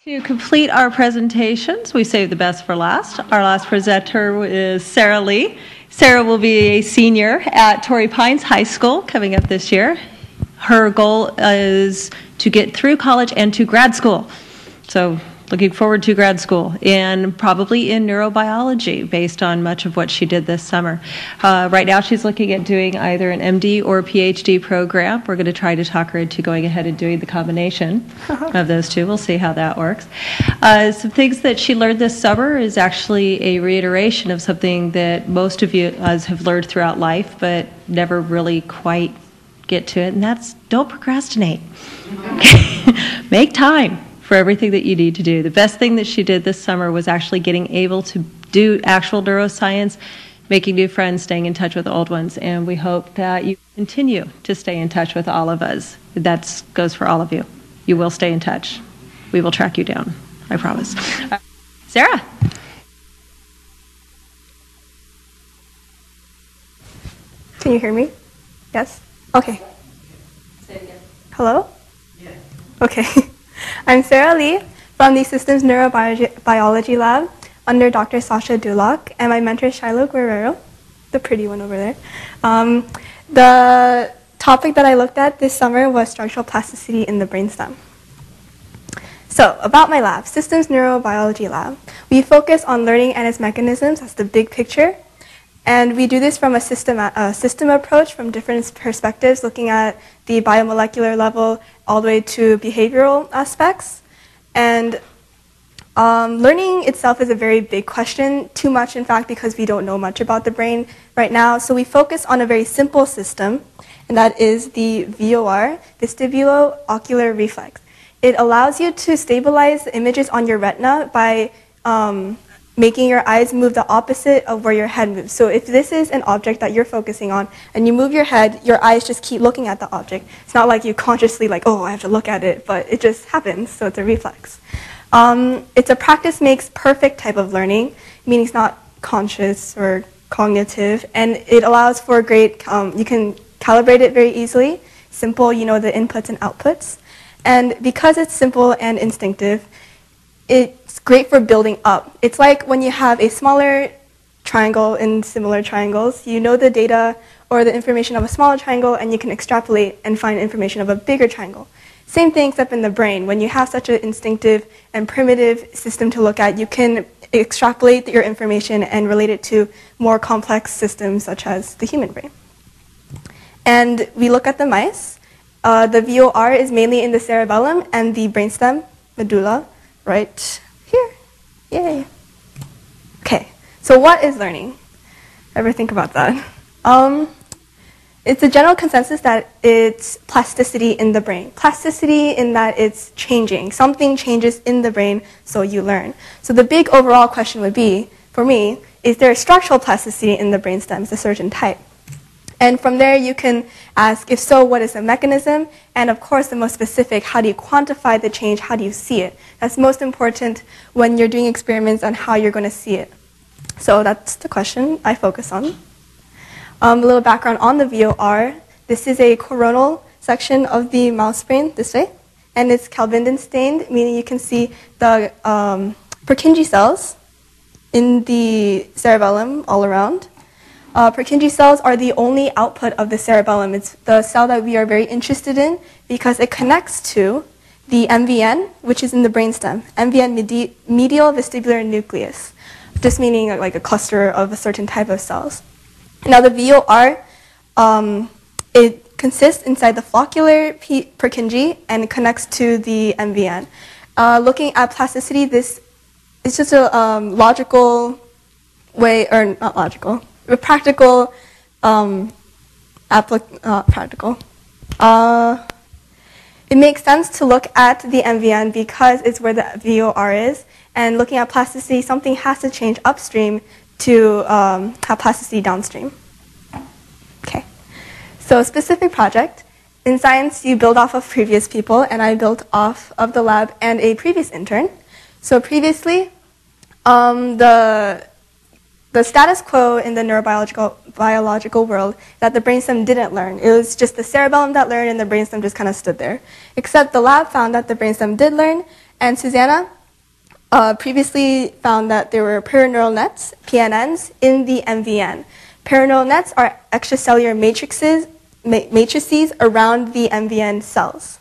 To complete our presentations, we saved the best for last. Our last presenter is Sarah Lee. Sarah will be a senior at Torrey Pines High School coming up this year. Her goal is to get through college and to grad school. So looking forward to grad school, and probably in neurobiology based on much of what she did this summer. Right now she's looking at doing either an MD or a PhD program. We're going to try to talk her into going ahead and doing the combination of those two. We'll see how that works. Some things that she learned this summer is actually a reiteration of something that most of you have learned throughout life but never really quite get to it, and that's don't procrastinate. Make time for everything that you need to do. The best thing that she did this summer was actually getting able to do actual neuroscience, making new friends, staying in touch with old ones, and we hope that you continue to stay in touch with all of us. That goes for all of you. You will stay in touch. We will track you down, I promise. Sarah. Can you hear me? Yes? Okay. Say it again. Hello? Yeah. Okay. I'm Sarah Lee from the Systems Neurobiology Lab under Dr. Sasha Dulak, and my mentor is Shiloh Guerrero, the pretty one over there. The topic that I looked at this summer was structural plasticity in the brainstem. So, about my lab, Systems Neurobiology Lab. We focus on learning and its mechanisms, that's the big picture, and we do this from a system approach from different perspectives, looking at the biomolecular level all the way to behavioral aspects. And learning itself is a very big question, too much in fact because we don't know much about the brain right now. So we focus on a very simple system, and that is the VOR, vestibulo-ocular reflex. It allows you to stabilize the images on your retina by making your eyes move the opposite of where your head moves. So if this is an object that you're focusing on and you move your head, your eyes just keep looking at the object. It's not like you consciously like, oh, I have to look at it, but it just happens, so it's a reflex. It's a practice makes perfect type of learning, meaning it's not conscious or cognitive, and it allows for great, you can calibrate it very easily, simple, you know the inputs and outputs. And because it's simple and instinctive, it's great for building up. It's like when you have a smaller triangle in similar triangles, you know the data or the information of a smaller triangle and you can extrapolate and find information of a bigger triangle. Same thing except in the brain. When you have such an instinctive and primitive system to look at, you can extrapolate your information and relate it to more complex systems such as the human brain. And we look at the mice. The VOR is mainly in the cerebellum and the brainstem medulla, right here. Yay. Okay, so what is learning? Ever think about that? It's a general consensus that it's plasticity in the brain. Plasticity in that it's changing. Something changes in the brain, so you learn. So the big overall question would be, for me, is there a structural plasticity in the brainstem? It's a certain type. And from there, you can ask, if so, what is the mechanism? And of course, the most specific, how do you quantify the change? How do you see it? That's most important when you're doing experiments on how you're going to see it. So that's the question I focus on. A little background on the VOR. This is a coronal section of the mouse brain, this way. And it's Calvindin stained, meaning you can see the Purkinje cells in the cerebellum all around. Purkinje cells are the only output of the cerebellum. It's the cell that we are very interested in because it connects to the MVN, which is in the brainstem, MVN medial vestibular nucleus, just meaning like a cluster of a certain type of cells. Now the VOR, it consists inside the floccular Purkinje and it connects to the MVN. Looking at plasticity, this is just a logical way, or not logical, a practical, practical. It makes sense to look at the MVN because it's where the VOR is, and looking at plasticity, something has to change upstream to have plasticity downstream. Okay, so specific project. In science, you build off of previous people, and I built off of the lab and a previous intern. So previously, the status quo in the biological world that the brainstem didn't learn. It was just the cerebellum that learned and the brainstem just kind of stood there. Except the lab found that the brainstem did learn, and Susanna previously found that there were perineural nets, PNNs, in the MVN. Perineural nets are extracellular matrices around the MVN cells.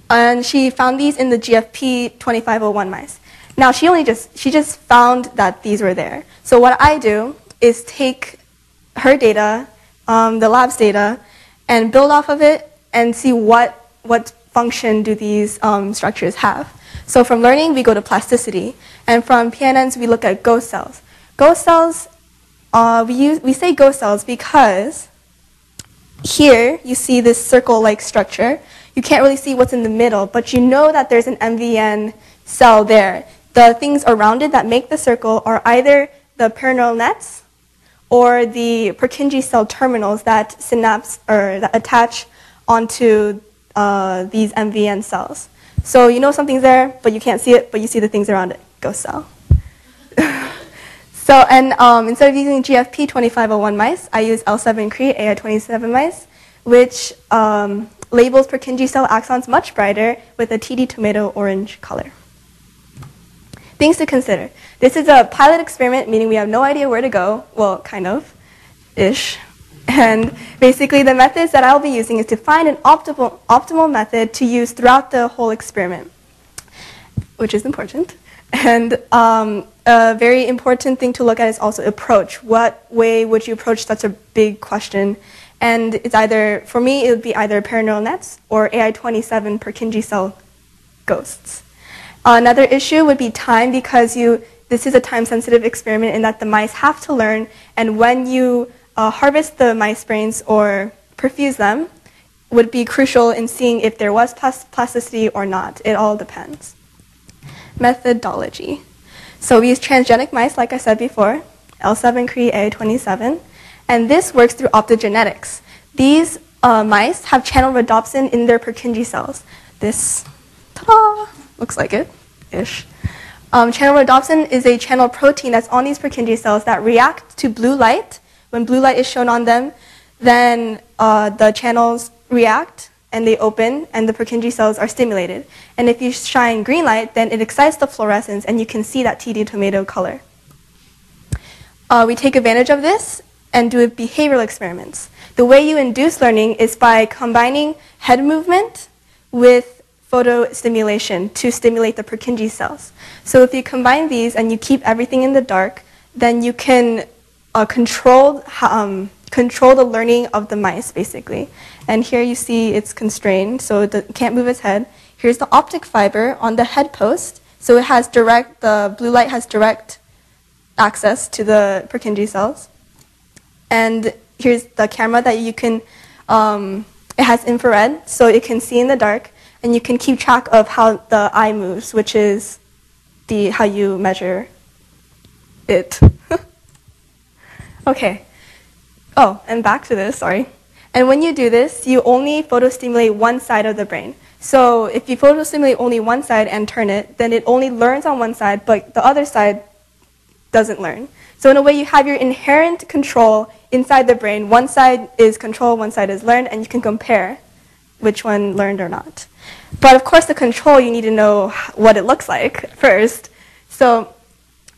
And she found these in the GFP 2501 mice. Now, she just found that these were there. So what I do is take her data, the lab's data, and build off of it and see what function do these structures have. So from learning, we go to plasticity. And from PNNs, we look at ghost cells. Ghost cells, we say ghost cells because here you see this circle-like structure. You can't really see what's in the middle, but you know that there's an MVN cell there. The things around it that make the circle are either the perineural nets or the Purkinje cell terminals that synapse or that attach onto these MVN cells. So you know something's there, but you can't see it, but you see the things around it. Ghost cell. So, and instead of using GFP 2501 mice, I use L7 Cree AI27 mice, which labels Purkinje cell axons much brighter with a TD tomato orange color. Things to consider. This is a pilot experiment, meaning we have no idea where to go. Well, kind of, ish. And basically the methods that I'll be using is to find an optimal method to use throughout the whole experiment, which is important. And a very important thing to look at is also approach. What way would you approach such a big question? And it's either, for me, it would be either perineural nets or AI27 Purkinje cell ghosts. Another issue would be time, because this is a time-sensitive experiment in that the mice have to learn, and when you harvest the mice brains or perfuse them would be crucial in seeing if there was plasticity or not. It all depends. Methodology. So we use transgenic mice, like I said before, L7 Cree AI27, and this works through optogenetics. These mice have channel rhodopsin in their Purkinje cells. This, ta-da, looks like it-ish. Channel rhodopsin is a channel protein that's on these Purkinje cells that react to blue light. When blue light is shown on them, then the channels react and they open and the Purkinje cells are stimulated. And if you shine green light, then it excites the fluorescence and you can see that TD tomato color. We take advantage of this and do behavioral experiments. The way you induce learning is by combining head movement with photostimulation to stimulate the Purkinje cells. So if you combine these and you keep everything in the dark, then you can control the learning of the mice, basically. And here you see it's constrained, so it can't move its head. Here's the optic fiber on the head post. So it has the blue light has direct access to the Purkinje cells. And here's the camera that you can, it has infrared, so it can see in the dark. And you can keep track of how the eye moves, which is how you measure it. Okay. Oh, and back to this, sorry. And when you do this, you only photostimulate one side of the brain. So if you photostimulate only one side and turn it, then it only learns on one side, but the other side doesn't learn. So in a way, you have your inherent control inside the brain. One side is control, one side is learned, and you can compare which one learned or not. But of course, the control, you need to know what it looks like first. So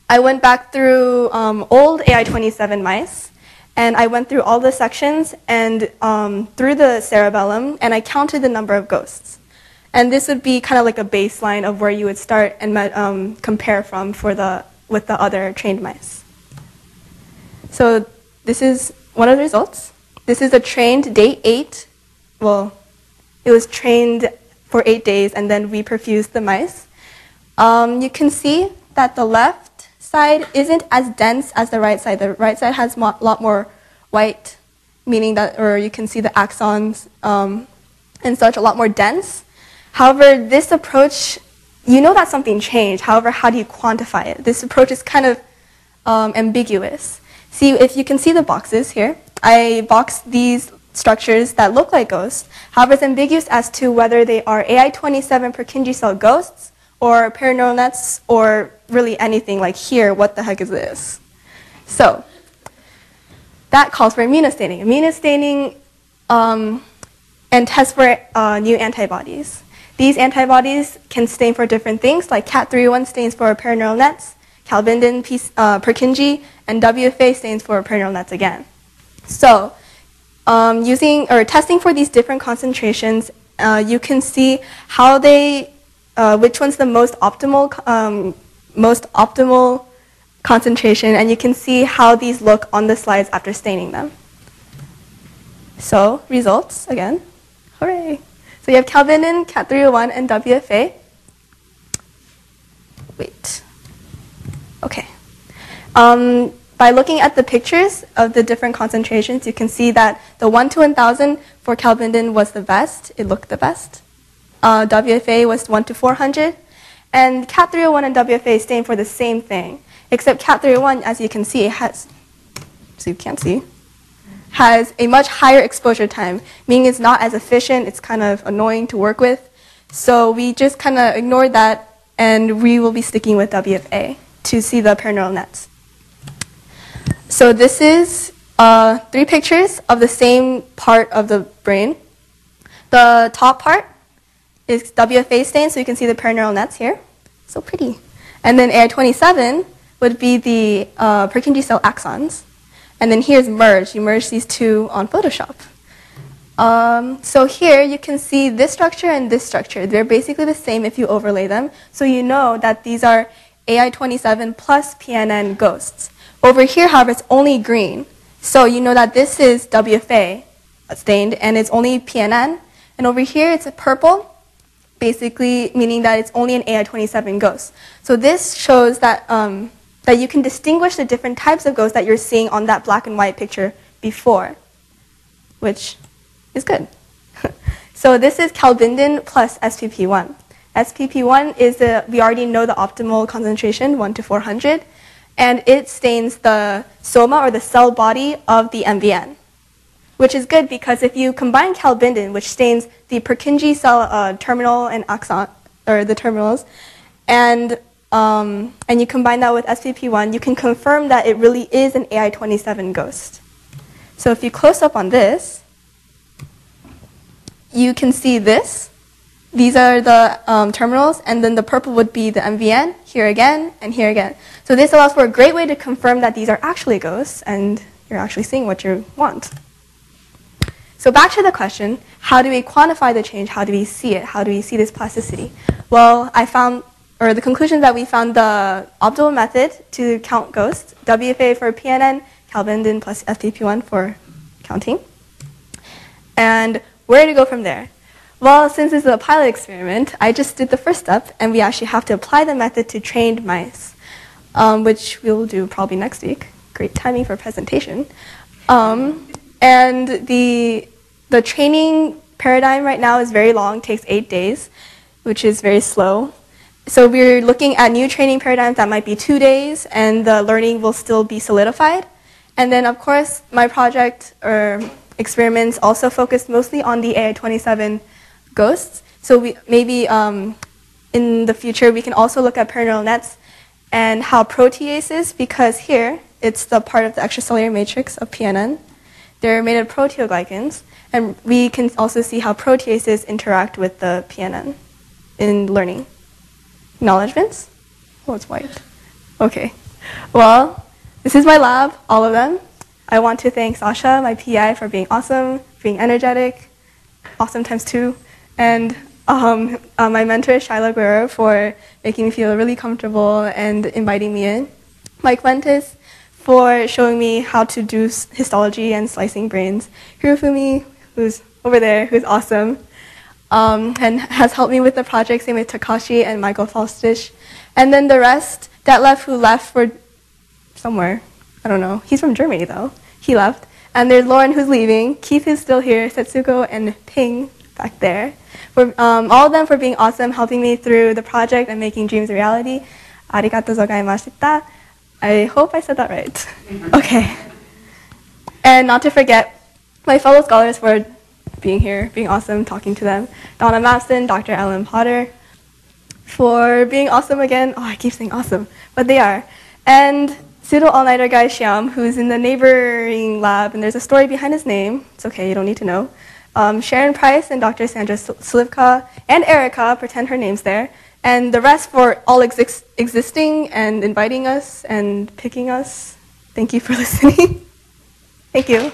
I went back through old AI27 mice, and I went through all the sections and through the cerebellum, and I counted the number of ghosts. And this would be kind of like a baseline of where you would start and compare from with the other trained mice. So this is one of the results. This is a trained day 8. Well, it was trained for 8 days, and then we perfused the mice. You can see that the left side isn't as dense as the right side. The right side has a lot more white, meaning that, or you can see the axons and such, a lot more dense. However, this approach, you know that something changed. However, how do you quantify it? This approach is kind of ambiguous. See, if you can see the boxes here, I boxed these structures that look like ghosts. However, it's ambiguous as to whether they are AI27 Purkinje cell ghosts or perineural nets or really anything like here. What the heck is this? So that calls for immunostaining. Immunostaining and test for new antibodies. These antibodies can stain for different things, like CAT301 stains for perineural nets, Calbindin, Purkinje, and WFA stains for perineural nets again. So, testing for these different concentrations, you can see how which one's the most optimal concentration, and you can see how these look on the slides after staining them. So, results again. Hooray! So you have Calbindin, CAT301, and WFA. Wait. Okay. By looking at the pictures of the different concentrations, you can see that the 1 to 1,000 for Calbindin was the best. It looked the best. WFA was 1 to 400. And CAT301 and WFA stain for the same thing, except CAT301, as you can see, has a much higher exposure time, meaning it's not as efficient, it's kind of annoying to work with. So we just kind of ignored that, and we will be sticking with WFA to see the perineural nets. So this is 3 pictures of the same part of the brain. The top part is WFA stain, so you can see the perineural nets here. So pretty. And then AI27 would be the Purkinje cell axons. And then here's merge. You merge these two on Photoshop. So here you can see this structure and this structure. They're basically the same if you overlay them. So you know that these are AI27 plus PNN ghosts. Over here, however, it's only green. So you know that this is WFA stained and it's only PNN. And over here, it's a purple, basically meaning that it's only an AI27 ghost. So this shows that, that you can distinguish the different types of ghosts that you're seeing on that black and white picture before, which is good. So this is Calbindin plus SPP1. SPP1 is we already know the optimal concentration, 1 to 400, and it stains the soma, or the cell body, of the MVN, which is good because if you combine Calbindin, which stains the Purkinje cell terminal and axon, or the terminals, and you combine that with SPP1, you can confirm that it really is an AI27 ghost. So if you close up on this, you can see this. These are the terminals, and then the purple would be the MVN, here again, and here again. So this allows for a great way to confirm that these are actually ghosts, and you're actually seeing what you want. So back to the question, how do we quantify the change? How do we see it? How do we see this plasticity? Well, the conclusion that we found the optimal method to count ghosts, WFA for PNN, Calbindin plus FTP1 for counting. And where to go from there? Well, since this is a pilot experiment, I just did the first step, and we actually have to apply the method to trained mice, which we'll do probably next week. Great timing for presentation. And the training paradigm right now is very long, takes 8 days, which is very slow. So we're looking at new training paradigms that might be 2 days, and the learning will still be solidified. And then, of course, my project or experiments also focused mostly on the AI27 ghosts. So maybe in the future, we can also look at perineural nets and how proteases, because here, it's the part of the extracellular matrix of PNN. They're made of proteoglycans, and we can also see how proteases interact with the PNN in learning. Acknowledgements? Oh, it's white. Okay. Well, this is my lab, all of them. I want to thank Sasha, my PI, for being awesome, being energetic, awesome times 2, and my mentor, Shaila Guerrero, for making me feel really comfortable and inviting me in. Mike Ventis, for showing me how to do histology and slicing brains. Hirofumi, who's over there, who's awesome, and has helped me with the project, same with Takashi and Michael Falstich. And then the rest, Detlef, who left for somewhere, I don't know. He's from Germany, though. He left. And there's Lauren, who's leaving. Keith is still here. Setsuko and Ping back there. For, all of them for being awesome, helping me through the project and making dreams a reality. Arigatou gozaimashita. I hope I said that right. Okay. And not to forget my fellow scholars for being here, being awesome, talking to them. Donna Mapson, Dr. Ellen Potter, for being awesome again. Oh, I keep saying awesome, but they are. And pseudo all-nighter guy Shyam, who's in the neighboring lab, and there's a story behind his name. It's okay, you don't need to know. Sharon Price and Dr. Sandra Slivka and Erica, pretend her name's there, and the rest for all existing and inviting us and picking us. Thank you for listening. Thank you.